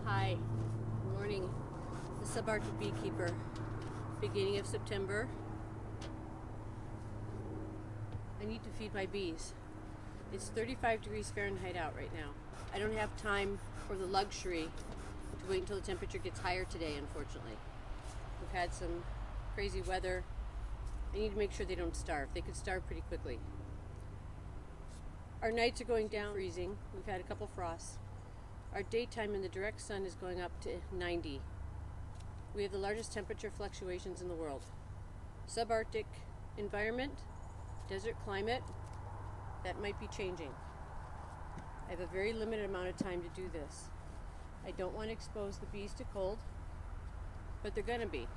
Hi, good morning. The Subarctic beekeeper. Beginning of September. I need to feed my bees. It's 35 degrees Fahrenheit out right now. I don't have time or the luxury to wait until the temperature gets higher today, unfortunately. We've had some crazy weather. I need to make sure they don't starve. They could starve pretty quickly. Our nights are going down, freezing. We've had a couple frosts. Our daytime in the direct sun is going up to 90. We have the largest temperature fluctuations in the world. Subarctic environment, desert climate, that might be changing. I have a very limited amount of time to do this. I don't want to expose the bees to cold, but they're going to be.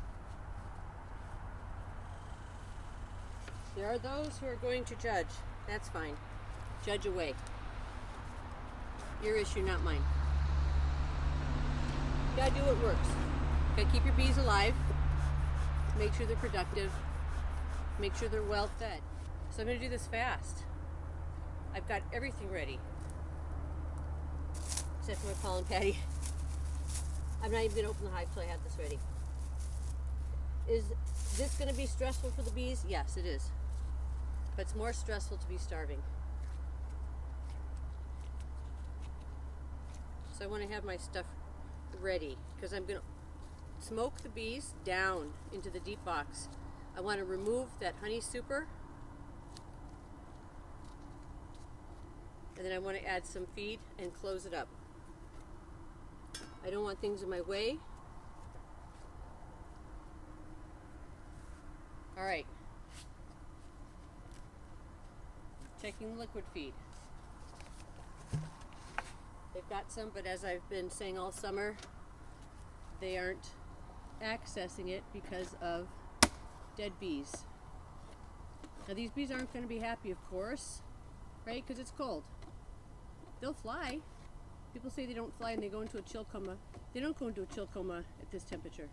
There are those who are going to judge. That's fine. Judge away. Your issue, not mine. You gotta do what works. You gotta keep your bees alive. Make sure they're productive. Make sure they're well fed. So I'm gonna do this fast. I've got everything ready. Except for my pollen patty. I'm not even gonna open the hive till I have this ready. Is this gonna be stressful for the bees? Yes, it is. But it's more stressful to be starving. So I want to have my stuff ready because I'm going to smoke the bees down into the deep box. I want to remove that honey super, and then I want to add some feed and close it up. I don't want things in my way. All right. Checking liquid feed. They've got some, but as I've been saying all summer, they aren't accessing it because of dead bees. Now these bees aren't going to be happy, of course, right? Because it's cold. They'll fly. People say they don't fly and they go into a chill coma. They don't go into a chill coma at this temperature.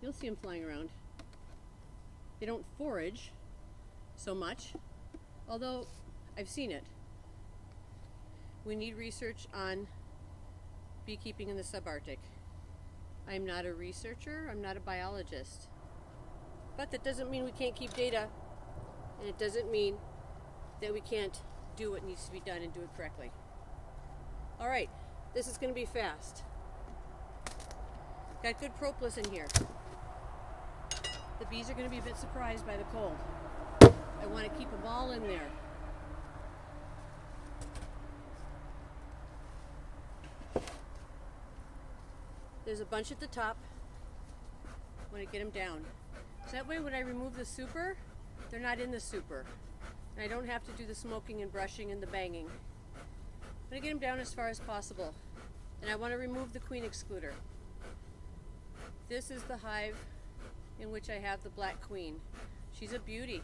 You'll see them flying around. They don't forage so much, although I've seen it. We need research on beekeeping in the subarctic. I'm not a researcher, I'm not a biologist. But that doesn't mean we can't keep data, and it doesn't mean that we can't do what needs to be done and do it correctly. All right, this is going to be fast. Got good propolis in here. The bees are going to be a bit surprised by the cold. I want to keep them all in there. There's a bunch at the top. I want to get them down. So that way when I remove the super, they're not in the super. And I don't have to do the smoking and brushing and the banging. I'm going to get them down as far as possible. And I want to remove the queen excluder. This is the hive in which I have the black queen. She's a beauty.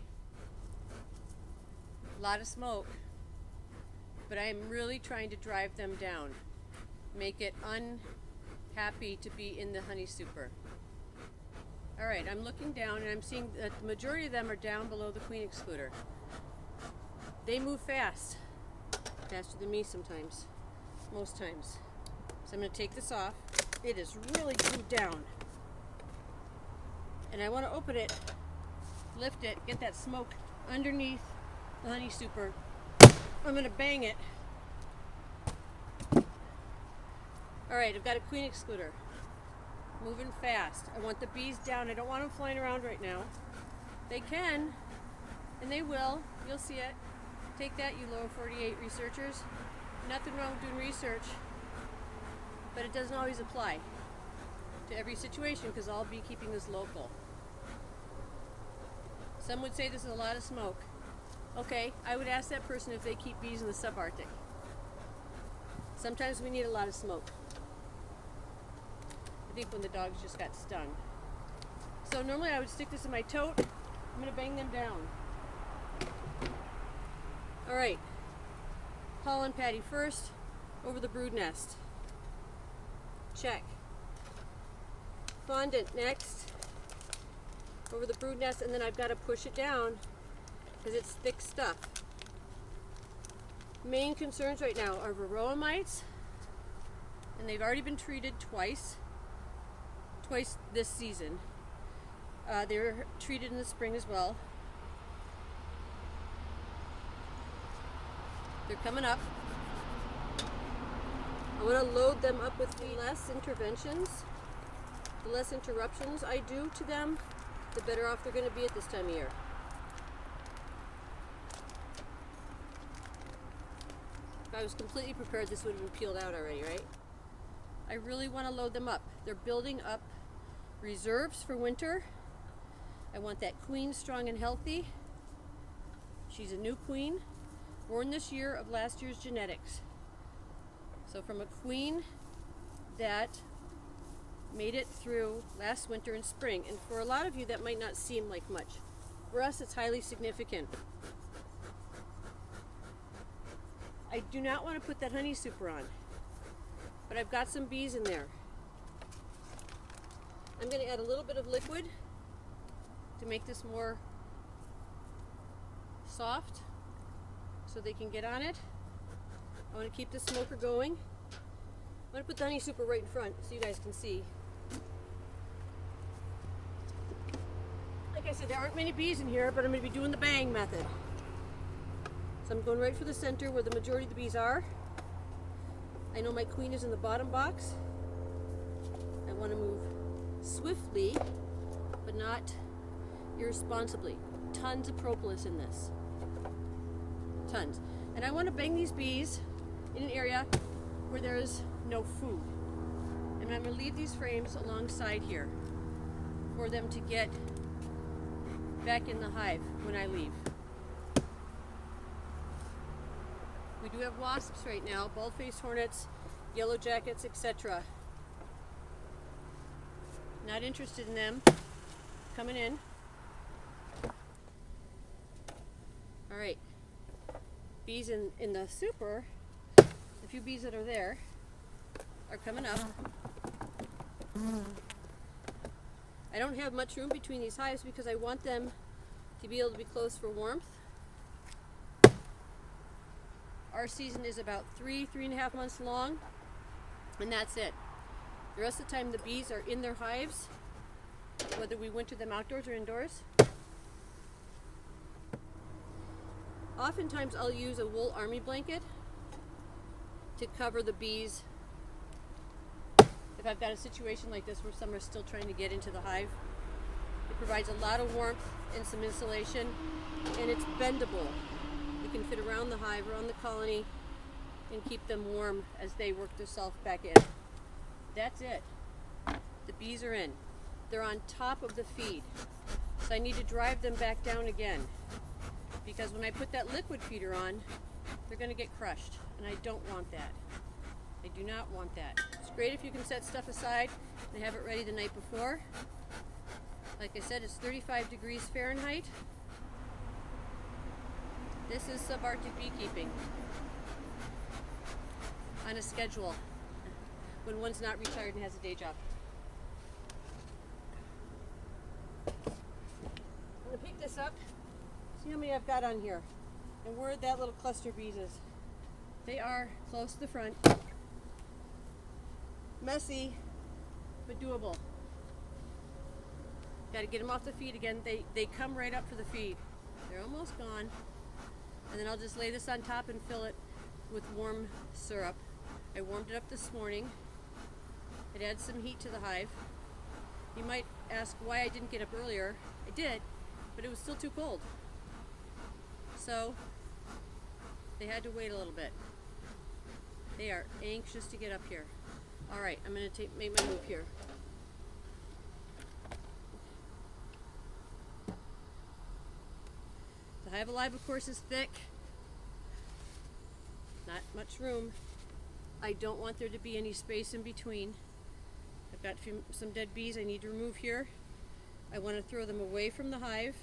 A lot of smoke. But I am really trying to drive them down. Make it unhappy to be in the honey super. All right, I'm looking down and I'm seeing that the majority of them are down below the queen excluder. They move fast, faster than me sometimes, most times. So I'm going to take this off. It is really glued down. And I want to open it, lift it, get that smoke underneath the honey super. I'm going to bang it. All right, I've got a queen excluder. Moving fast. I want the bees down. I don't want them flying around right now. They can, and they will. You'll see it. Take that, you lower 48 researchers. Nothing wrong with doing research, but it doesn't always apply to every situation because all beekeeping is local. Some would say this is a lot of smoke. Okay, I would ask that person if they keep bees in the subarctic. Sometimes we need a lot of smoke. I think when the dogs just got stung. So normally I would stick this in my tote. I'm going to bang them down. All right, pollen patty first over the brood nest. Check. Fondant next over the brood nest, and then I've got to push it down because it's thick stuff. Main concerns right now are varroa mites and they've already been treated twice this season. They were treated in the spring as well. They're coming up. I want to load them up with the less interventions, the less interruptions I do to them, the better off they're going to be at this time of year. If I was completely prepared, this would have been peeled out already, right? I really want to load them up. They're building up reserves for winter. I want that queen strong and healthy. She's a new queen, born this year of last year's genetics. So from a queen that made it through last winter and spring. And for a lot of you, that might not seem like much. For us, it's highly significant. I do not want to put that honey super on, but I've got some bees in there. I'm going to add a little bit of liquid to make this more soft so they can get on it. I want to keep the smoker going. I'm going to put the honey super right in front so you guys can see. Like I said, there aren't many bees in here, but I'm going to be doing the bang method. So I'm going right for the center where the majority of the bees are. I know my queen is in the bottom box. I want to move swiftly, but not irresponsibly. Tons of propolis in this. Tons. And I want to bang these bees in an area where there is no food. And I'm going to leave these frames alongside here for them to get back in the hive when I leave. We do have wasps right now, bald-faced hornets, yellow jackets, etc. Not interested in them coming in. All right, bees in the super, the few bees that are there are coming up. I don't have much room between these hives because I want them to be able to be close for warmth. Our season is about 3.5 months long, and that's it. The rest of the time the bees are in their hives, whether we winter them outdoors or indoors. Oftentimes I'll use a wool army blanket to cover the bees if I've got a situation like this where some are still trying to get into the hive. It provides a lot of warmth and some insulation, and it's bendable. It can fit around the hive, around the colony, and keep them warm as they work themselves back in. That's it. The bees are in. They're on top of the feed. So I need to drive them back down again, because when I put that liquid feeder on, they're going to get crushed, and I don't want that. I do not want that. It's great if you can set stuff aside and have it ready the night before. Like I said, it's 35 degrees Fahrenheit. This is Subarctic beekeeping on a schedule when one's not retired and has a day job. I'm going to pick this up, see how many I've got on here, and where that little cluster of bees is. They are close to the front. Messy, but doable. Got to get them off the feed again. They come right up for the feed. They're almost gone. And then I'll just lay this on top and fill it with warm syrup. I warmed it up this morning. It adds some heat to the hive. You might ask why I didn't get up earlier. I did, but it was still too cold. So they had to wait a little bit. They are anxious to get up here. All right, I'm going to make my move here. The hive alive, of course, is thick. Not much room. I don't want there to be any space in between. I've got some dead bees I need to remove here. I want to throw them away from the hive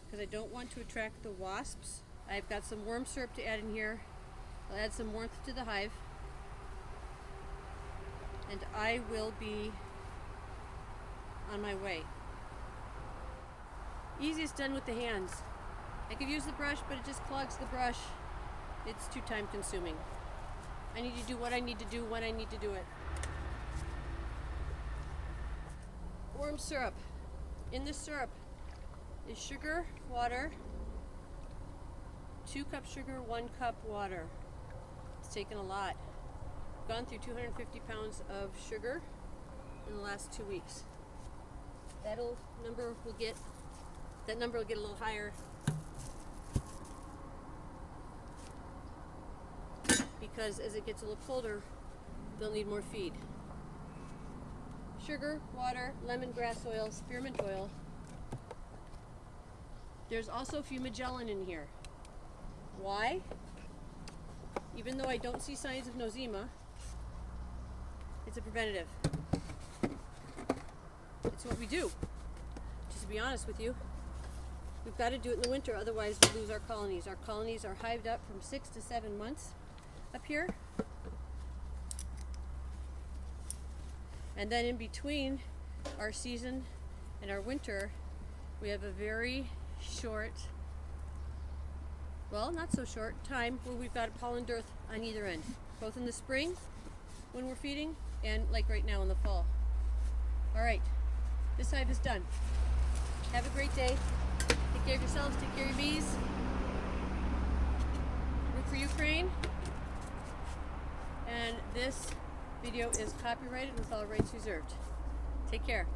because I don't want to attract the wasps. I've got some worm syrup to add in here. I'll add some warmth to the hive. And I will be on my way. Easiest done with the hands. I could use the brush, but it just clogs the brush. It's too time consuming. I need to do what I need to do when I need to do it. Worm syrup. In the syrup is sugar, water, 2 cups sugar, 1 cup water. It's taken a lot. Gone through 250 pounds of sugar in the last 2 weeks. That number will get a little higher because as it gets a little colder, they'll need more feed. Sugar, water, lemongrass oil, spearmint oil. There's also fumagellin in here. Why? Even though I don't see signs of nosema, it's a preventative. It's what we do. Just to be honest with you, we've got to do it in the winter, otherwise we lose our colonies. Our colonies are hived up from 6 to 7 months up here. And then in between our season and our winter, we have a very short, well, not so short time where we've got a pollen dearth on either end, both in the spring when we're feeding and like right now in the fall. All right, this hive is done. Have a great day. Take care of yourselves, take care of your bees. Root for Ukraine. And this video is copyrighted with all rights reserved. Take care.